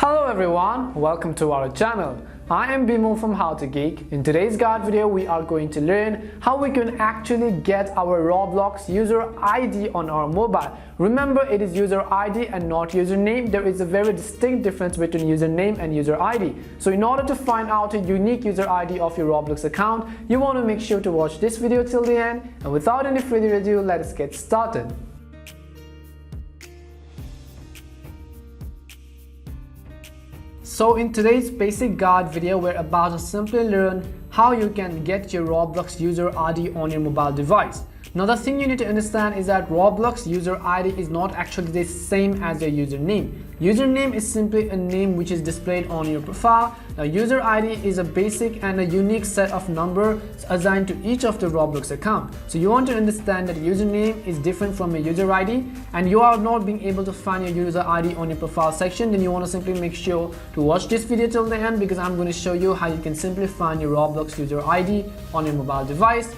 Hello everyone, welcome to our channel. I am Bimo from How to Geek. In today's guide video, we are going to learn how we can actually get our Roblox user ID on our mobile. Remember, it is user ID and not username. There is a very distinct difference between username and user ID. So in order to find out a unique user ID of your Roblox account, you want to make sure to watch this video till the end. And without any further ado, let us get started. So in today's basic guide video, we're about to simply learn how you can get your Roblox user ID on your mobile device. Now the thing you need to understand is that Roblox user ID is not actually the same as your username. Username is simply a name which is displayed on your profile. Now user ID is a basic and a unique set of numbers assigned to each of the Roblox account. So you want to understand that username is different from a user ID, and you are not being able to find your user ID on your profile section, then you want to simply make sure to watch this video till the end, because I'm going to show you how you can simply find your Roblox user ID on your mobile device.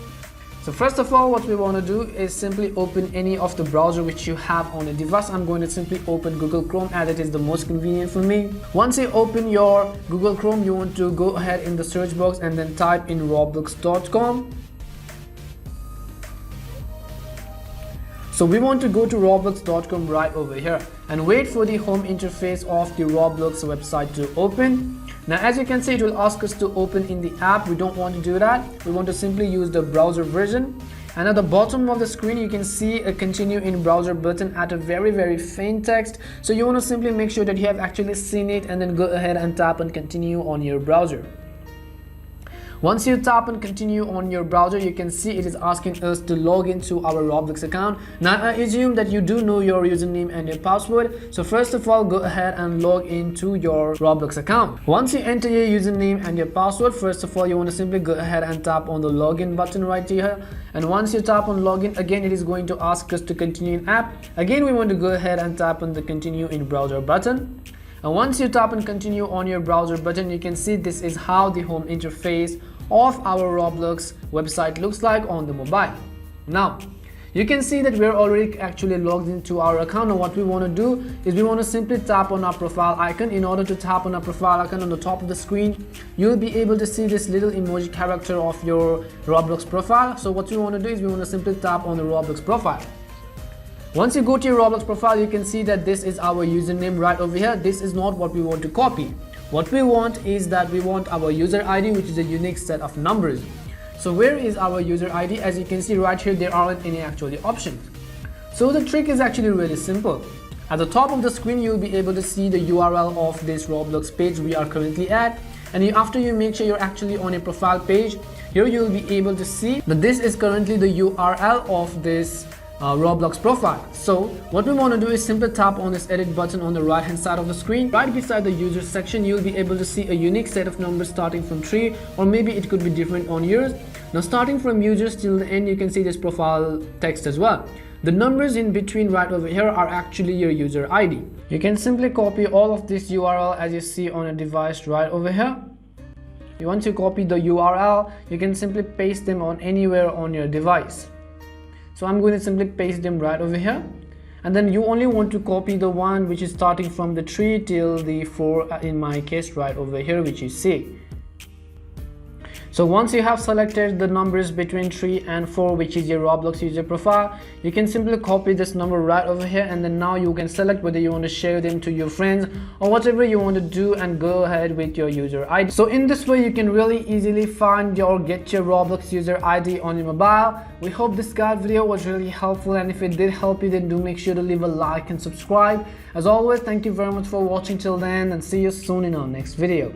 So first of all, what we want to do is simply open any of the browser which you have on a device. I'm going to simply open Google Chrome as it is the most convenient for me. Once you open your Google Chrome, you want to go ahead in the search box and then type in roblox.com. So we want to go to roblox.com right over here and wait for the home interface of the Roblox website to open. Now as you can see, it will ask us to open in the app. We don't want to do that. We want to simply use the browser version. And at the bottom of the screen, you can see a continue in browser button at a very faint text. So you want to simply make sure that you have actually seen it and then go ahead and tap on continue on your browser. Once you tap and continue on your browser, you can see it is asking us to log into our Roblox account. Now I assume that you do know your username and your password. So first of all, go ahead and log into your Roblox account. Once you enter your username and your password, first of all, you want to simply go ahead and tap on the login button right here. And once you tap on login, again, it is going to ask us to continue in app. Again, we want to go ahead and tap on the continue in browser button. And once you tap and continue on your browser button, you can see this is how the home interface of our Roblox website looks like on the mobile. Now you can see that we're already actually logged into our account. Now what we want to do is we want to simply tap on our profile icon. In order to tap on our profile icon on the top of the screen, you'll be able to see this little emoji character of your Roblox profile. So what we want to do is we want to simply tap on the Roblox profile. Once you go to your Roblox profile, you can see that this is our username right over here. This is not what we want to copy. What we want is that we want our user ID, which is a unique set of numbers. So where is our user ID? As you can see right here, there aren't any actually options. So the trick is actually really simple. At the top of the screen, you'll be able to see the URL of this Roblox page we are currently at. And after you make sure you're actually on a profile page, here you'll be able to see that this is currently the URL of this Roblox profile. So what we want to do is simply tap on this edit button on the right hand side of the screen. Right beside the user section, you'll be able to see a unique set of numbers starting from 3, or maybe it could be different on yours. Now starting from users till the end, you can see this profile text as well. The numbers in between right over here are actually your user ID. You can simply copy all of this URL as you see on a device right over here. Once you copy the URL, you can simply paste them on anywhere on your device. So I'm going to simply paste them right over here, and then you only want to copy the one which is starting from the 3 till the 4 in my case right over here, which you see. So once you have selected the numbers between 3 and 4, which is your Roblox user profile, you can simply copy this number right over here, and then now you can select whether you want to share them to your friends or whatever you want to do, and go ahead with your user ID. So in this way, you can really easily find or get your Roblox user ID on your mobile. We hope this guide video was really helpful, and if it did help you, then do make sure to leave a like and subscribe. As always, thank you very much for watching till then, and see you soon in our next video.